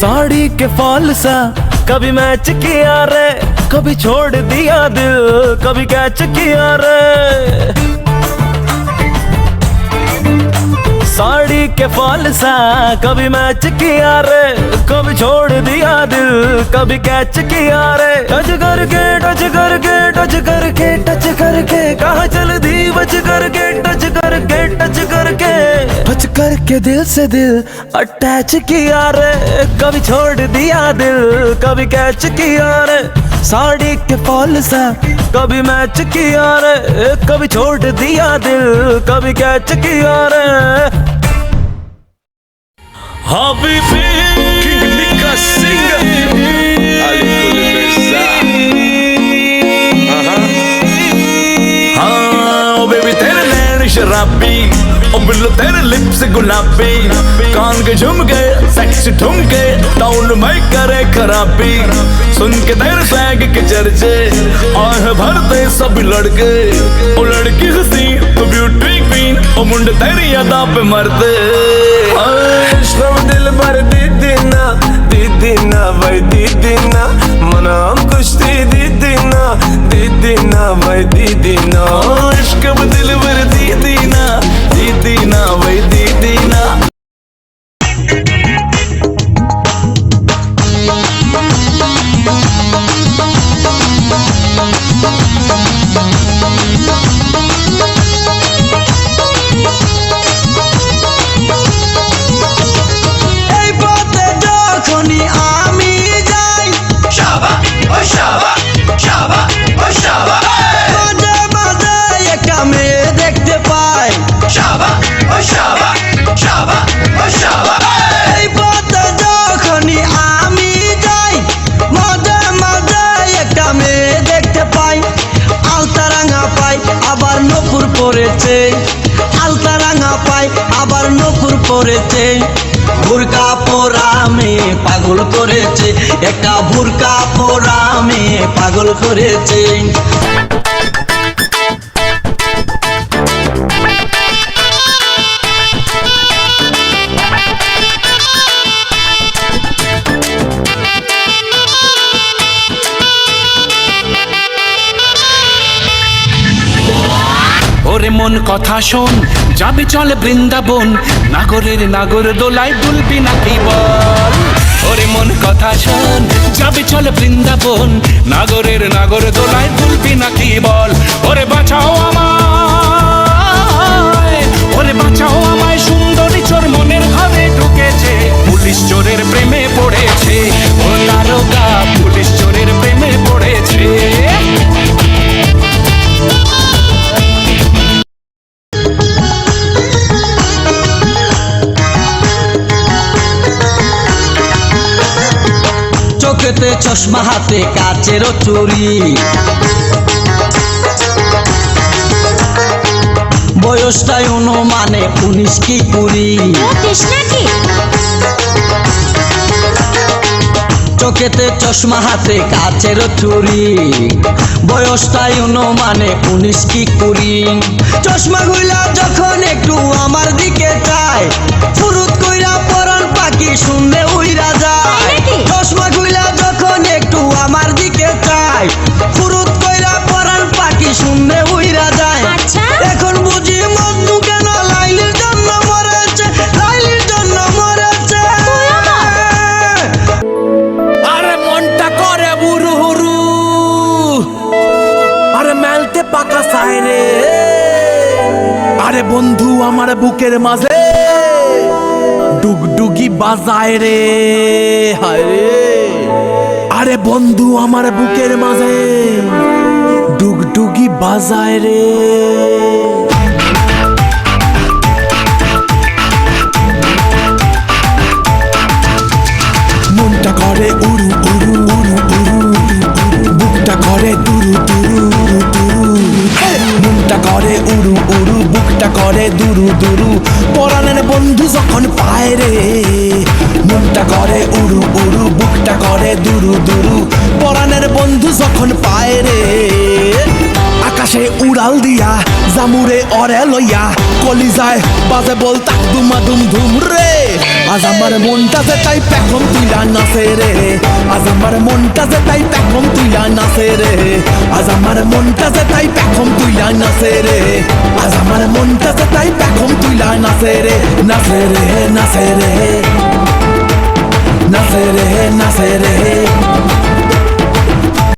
साड़ी के फॉल सा कभी मैच किया रे, कभी छोड़ दिया दिल, कभी कैच किया रे। साड़ी के फॉल सा कभी मैच किया रे, कभी छोड़ दिया दिल, कभी कैच किया रे। टच करके टच करके टच करके टच करके कहाँ चल दी बच करके टच करके टच करके टच करके दिल से दिल अटैच किया रे, कभी छोड़ दिया दिल, कभी कैच किया रे। साड़ी के फॉल सा कभी मैच किया रे, कभी छोड़ दिया दिल, कभी कैच किया रे। Habibi King Mika singer Ali Kulibeza हाँ ओ बेबी तेरे नैन शराबी, ओ बिल्लो तेरे लिप्स गुलाबी, कान के झुमके सेक्स ठुमके टाउन में करे खराबी। सुन के तेरे स्वैग के चर्चे आह भरते सब लड़के, ओ लड़की हंसी तो ब्यूटी क्वीन, ओ मुंडे तेरी अदा पे मरते। Şram dil bar didina didina vay didina manam kushti didina vay didina इश्क में दिल भर दीदीना दीदीना वही दीदीना। আলতা রাঙা পাই আবার নপুর পরেছে, বুরকা পরা মেয়ে পাগল করেছে, একটা বুরকা পরা মেয়ে পাগল করেছে। ওরে মন কথা শোন, যাবি চল বৃন্দাবন, নাগরের নাগর দোলায় দুলবি নাকি বল। ওরে মন কথা শোন, যাবি চল বৃন্দাবন, নাগরের নাগর দোলায় দুলবি নাকি বল। ওরে বাঁচাও আমায়, ওরে বাঁচাও আমায়, সুন্দরী চোর মনের ঘরে ঢুকেছে, পুলিশ চোরের প্রেমে পড়েছে, ও দারোগা পুলিশ চোরের প্রেমে পড়েছে। চোখেতে চশমা হাতে কাচেরও চুরি, বয়সটাই অনুমানে 19 কি 20। চোখেতে চশমা হাতে কাচেরও চুরি, বয়সটাই অনুমানে 19 কি 20। চশমা গুলা যখন একটু আমার দিকে চায়, ফুরুত কইরা পরান পাখি শুনলে উইরা যায়। চশমা গুলা যখন একটু আমার দিকে চায়, ফুরুত কইরা পরান পাখি শুনলে উইরা যায়। এখন বুঝি মজনু কেন লাইলির জন্য মরেছে, লাইলির জন্য মরেছে। আরে মনটা করে বুরু হুরু, আরে মেলতে পাকা সাইরে, আরে বন্ধু আমার বুকের মাঝে ডুগডুগি বাজায় রে, হায় রে। আরে বন্ধু আমার বুকের মাঝে ডুগডুগি বাজায় রে। মনটা করে উড়ু উড়ু উড়ু উড়ু, বুকটা করে দুরু দুরু দুরু, মনটা করে উড়ু উড়ু, বুকটা করে দুরু দুরু, পরাণের বন্ধু যখন পায় রে। মনটা করে উড়ু উড়ু, বুকটা করে দুরু দুরু, পরাণের বন্ধু যখন পায় রে। আকাশে উড়াল দিয়া জামুরে অরে লইয়া কলিজায় বাজে বল তাক দুমা দুম ধুম রে আজ আমার মনটা যে তাই পেখম তুইলা নাচে রে আজ আমার মনটা যে তাই পেখম তুইলা নাচে রে আজ আমার মনটা যে তাই পেখম তুইলা নাচে রে আজ আমার মনটা যে তাই পেখম তুইলা নাচে রে নাচে রে নাচে রে